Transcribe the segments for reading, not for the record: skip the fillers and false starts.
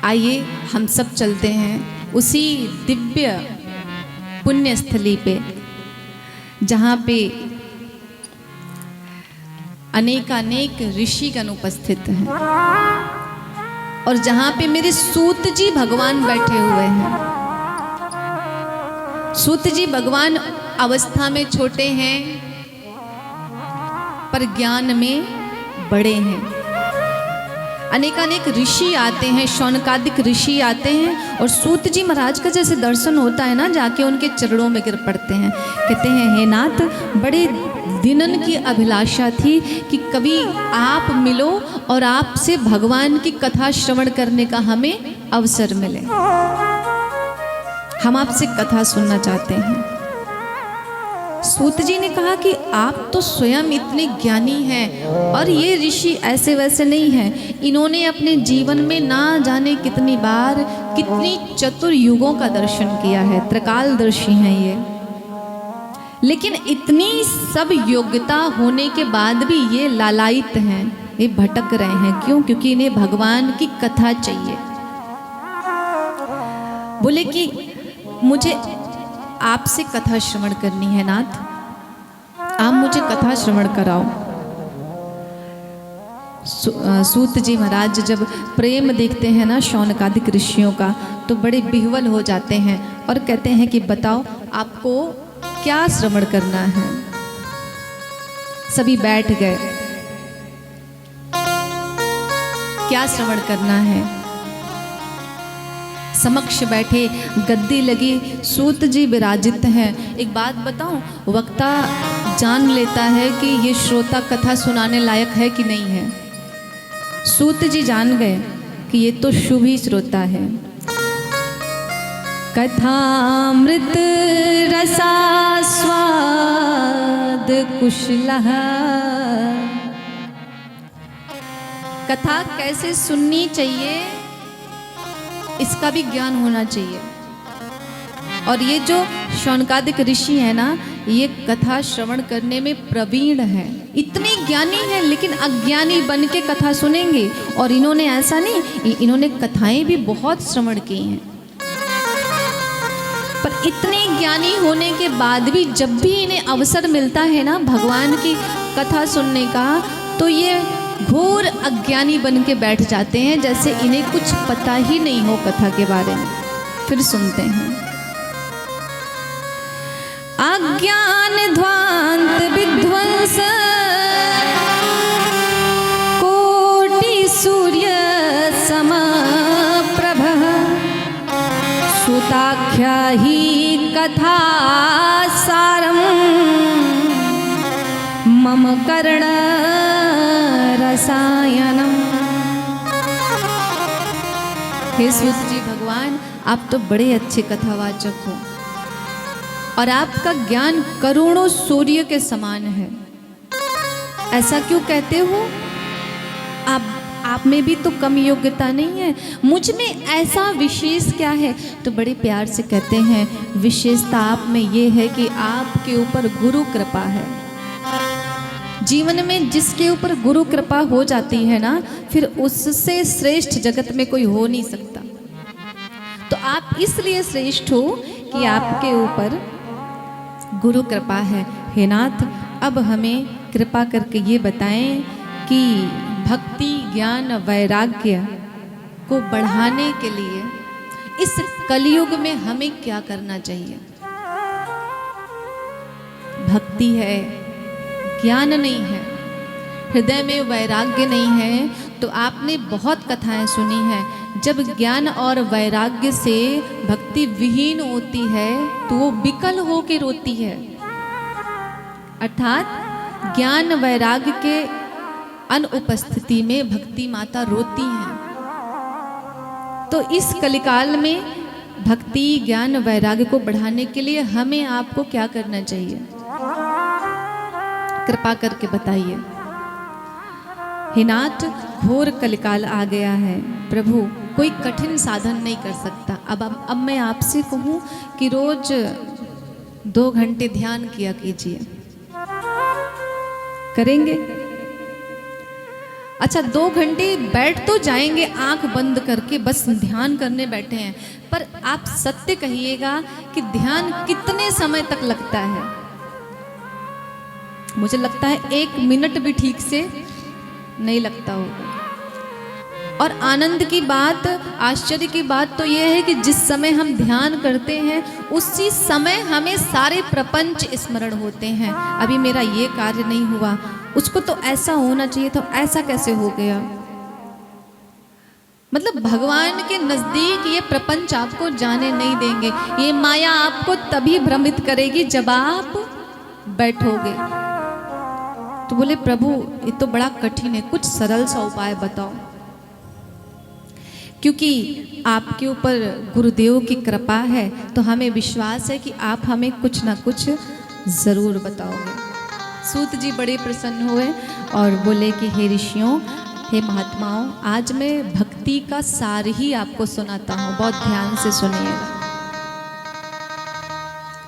आइए हम सब चलते हैं उसी दिव्य पुण्य स्थली पे जहाँ पे अनेक ऋषिगण उपस्थित हैं और जहाँ पे मेरे सूत जी भगवान बैठे हुए हैं। सूत जी भगवान अवस्था में छोटे हैं पर ज्ञान में बड़े हैं। अनेक ऋषि आते हैं, शौनकादिक ऋषि आते हैं और सूत जी महाराज का जैसे दर्शन होता है ना, जाके उनके चरणों में गिर पड़ते हैं। कहते हैं हे नाथ, बड़े दिनन की अभिलाषा थी कि कभी आप मिलो और आपसे भगवान की कथा श्रवण करने का हमें अवसर मिले। हम आपसे कथा सुनना चाहते हैं। सूत जी ने कहा कि आप तो स्वयं इतने ज्ञानी हैं और ये ऋषि ऐसे वैसे नहीं हैं। इन्होंने अपने जीवन में ना जाने कितनी बार कितनी चतुर्युगों का दर्शन किया है, त्रिकालदर्शी हैं ये। लेकिन इतनी सब योग्यता होने के बाद भी ये लालायित हैं, ये भटक रहे हैं। क्यों? क्योंकि इन्हें भगवान की कथा चाहिए। बोले कि मुझे आपसे कथा श्रवण करनी है नाथ, आप मुझे कथा श्रवण कराओ। सूत जी महाराज जब प्रेम देखते हैं ना शौनकादिक ऋषियों का तो बड़े विह्वल हो जाते हैं और कहते हैं कि बताओ आपको क्या श्रवण करना है। सभी बैठ गए। क्या श्रवण करना है? समक्ष बैठे, गद्दी लगी, सूत जी विराजित हैं। एक बात बताऊं, वक्ता जान लेता है कि ये श्रोता कथा सुनाने लायक है कि नहीं है। सूत जी जान गए कि ये तो शुभ ही श्रोता है। कथामृत रसास्वाद कुशलः, कथा कैसे सुननी चाहिए इसका भी ज्ञान होना चाहिए। और ये जो शौनकादिक ऋषि है ना, ये कथा श्रवण करने में प्रवीण है, इतने ज्ञानी हैं लेकिन अज्ञानी बन के कथा सुनेंगे। और इन्होंने ऐसा नहीं, इन्होंने कथाएं भी बहुत श्रवण की हैं, पर इतने ज्ञानी होने के बाद भी जब भी इन्हें अवसर मिलता है ना भगवान की कथा सुनने का, तो ये घोर अज्ञानी बन के बैठ जाते हैं, जैसे इन्हें कुछ पता ही नहीं हो कथा के बारे में। फिर सुनते हैं। अज्ञान ध्वांत विध्वंस कोटि सूर्य समप्रभ, सुताख्या ही कथा सारम मम कर्ण रसायनम। हे सूत जी भगवान, आप तो बड़े अच्छे कथावाचक हो और आपका ज्ञान करोड़ों सूर्य के समान है। ऐसा क्यों कहते हो? आप में भी तो कम योग्यता नहीं है, मुझ में ऐसा विशेष क्या है? तो बड़े प्यार से कहते हैं विशेषता आप में ये है कि आपके ऊपर गुरु कृपा है। जीवन में जिसके ऊपर गुरु कृपा हो जाती है ना, फिर उससे श्रेष्ठ जगत में कोई हो नहीं सकता। तो आप इसलिए श्रेष्ठ हो कि आपके ऊपर गुरु कृपा है। हे नाथ, अब हमें कृपा करके ये बताएं कि भक्ति, ज्ञान, वैराग्य को बढ़ाने के लिए इस कलयुग में हमें क्या करना चाहिए। भक्ति है, ज्ञान नहीं है, हृदय में वैराग्य नहीं है, तो आपने बहुत कथाएं सुनी हैं। जब ज्ञान और वैराग्य से भक्ति विहीन होती है तो वो विकल होकर रोती है। अर्थात ज्ञान वैराग्य के अनुपस्थिति में भक्ति माता रोती हैं। तो इस कलिकाल में भक्ति, ज्ञान, वैराग्य को बढ़ाने के लिए हमें आपको क्या करना चाहिए? कृपा करके बताइए। हे नाथ, घोर कलिकाल आ गया है प्रभु, कोई कठिन साधन नहीं कर सकता। अब मैं आपसे कहूँ कि रोज 2 घंटे ध्यान किया कीजिए, करेंगे? अच्छा 2 घंटे बैठ तो जाएंगे आंख बंद करके, बस ध्यान करने बैठे हैं, पर आप सत्य कहिएगा कि ध्यान कितने समय तक लगता है? मुझे लगता है 1 मिनट भी ठीक से नहीं लगता होगा। और आनंद की बात, आश्चर्य की बात तो यह है कि जिस समय हम ध्यान करते हैं उसी समय हमें सारे प्रपंच स्मरण होते हैं। अभी मेरा ये कार्य नहीं हुआ, उसको तो ऐसा होना चाहिए था, ऐसा कैसे हो गया? मतलब भगवान के नजदीक ये प्रपंच आपको जाने नहीं देंगे। ये माया आपको तभी भ्रमित करेगी जब आप बैठोगे। तो बोले प्रभु ये तो बड़ा कठिन है, कुछ सरल सा उपाय बताओ। क्योंकि आपके ऊपर गुरुदेव की कृपा है तो हमें विश्वास है कि आप हमें कुछ ना कुछ जरूर बताओगे। सूत जी बड़े प्रसन्न हुए और बोले कि हे ऋषियों, हे महात्माओं, आज मैं भक्ति का सार ही आपको सुनाता हूँ, बहुत ध्यान से सुनिएगा।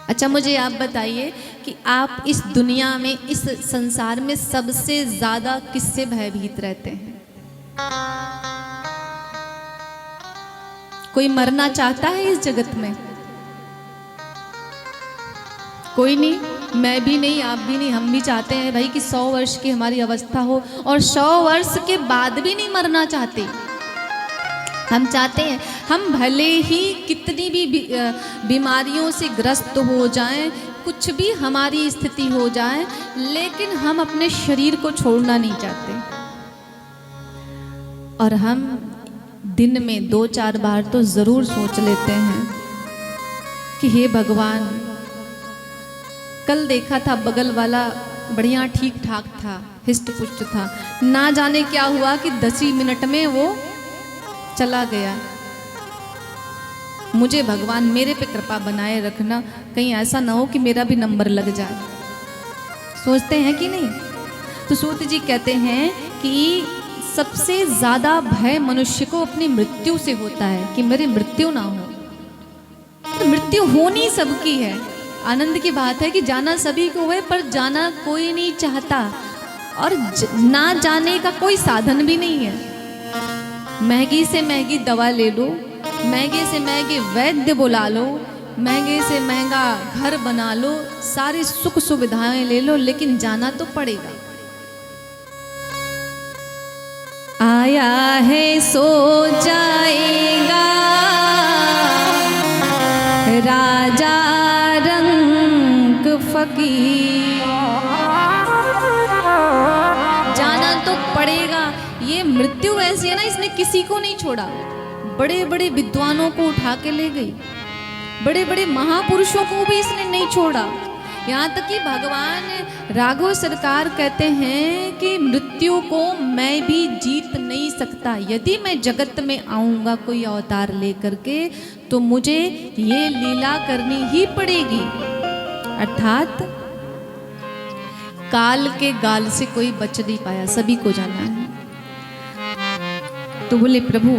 अच्छा मुझे आप बताइए कि आप इस दुनिया में, इस संसार में सबसे ज्यादा किससे भयभीत रहते हैं? कोई मरना चाहता है इस जगत में? कोई नहीं, मैं भी नहीं, आप भी नहीं। हम भी चाहते हैं भाई कि 100 वर्ष की हमारी अवस्था हो, और 100 वर्ष के बाद भी नहीं मरना चाहते। हम चाहते हैं हम भले ही कितनी भी बीमारियों से ग्रस्त हो जाएं, कुछ भी हमारी स्थिति हो जाए, लेकिन हम अपने शरीर को छोड़ना नहीं चाहते। और हम दिन में 2-4 बार तो जरूर सोच लेते हैं कि हे भगवान, कल देखा था बगल वाला बढ़िया ठीक ठाक था, हिस्ट पुष्ट था, ना जाने क्या हुआ कि 10 ही मिनट में वो चला गया। मुझे भगवान मेरे पे कृपा बनाए रखना, कहीं ऐसा ना हो कि मेरा भी नंबर लग जाए। सोचते हैं कि नहीं? तो सूत जी कहते हैं कि सबसे ज्यादा भय मनुष्य को अपनी मृत्यु से होता है कि मेरी मृत्यु ना हो। तो मृत्यु होनी सबकी है, आनंद की बात है कि जाना सभी को है, पर जाना कोई नहीं चाहता, और ना जाने का कोई साधन भी नहीं है। महंगी से महंगी दवा ले लो, महंगे से महंगे वैद्य बुला लो, महंगे से महंगा घर बना लो, सारी सुख सुविधाएं ले लो, लेकिन जाना तो पड़ेगा। आया है सो जाएगा राजा रंग फकीर, जाना तो पड़ेगा। ये मृत्यु ऐसी है ना, इसने किसी को नहीं छोड़ा। बड़े बड़े विद्वानों को उठा के ले गई, बड़े बड़े महापुरुषों को भी इसने नहीं छोड़ा। यहाँ तक कि भगवान राघव सरकार कहते हैं कि मृत्यु को मैं भी जीत नहीं सकता। यदि मैं जगत में आऊंगा कोई अवतार लेकर के, तो मुझे ये लीला करनी ही पड़ेगी। अर्थात काल के गाल से कोई बच नहीं पाया, सभी को जाना है। तो बोले प्रभु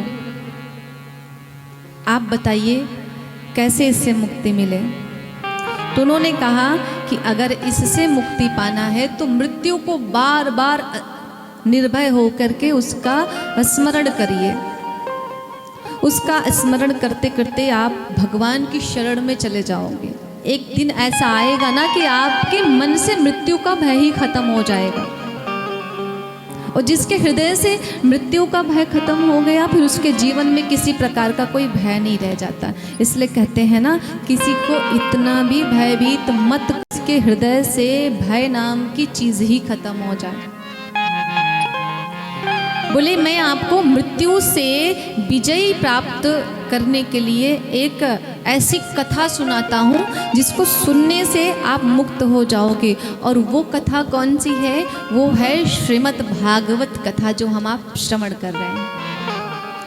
आप बताइए कैसे इससे मुक्ति मिले। तो उन्होंने कहा कि अगर इससे मुक्ति पाना है तो मृत्यु को बार बार निर्भय होकर के उसका स्मरण करिए। उसका स्मरण करते करते आप भगवान की शरण में चले जाओगे। एक दिन ऐसा आएगा ना कि आपके मन से मृत्यु का भय ही खत्म हो जाएगा, और जिसके हृदय से मृत्यु का भय खत्म हो गया, फिर उसके जीवन में किसी प्रकार का कोई भय नहीं रह जाता। इसलिए कहते हैं ना, किसी को इतना भी भयभीत मत, उसके हृदय से भय नाम की चीज ही खत्म हो जाए। बोले मैं आपको मृत्यु से विजय प्राप्त करने के लिए एक ऐसी कथा सुनाता हूँ जिसको सुनने से आप मुक्त हो जाओगे। और वो कथा कौन सी है? वो है श्रीमद् भागवत कथा, जो हम आप श्रवण कर रहे हैं।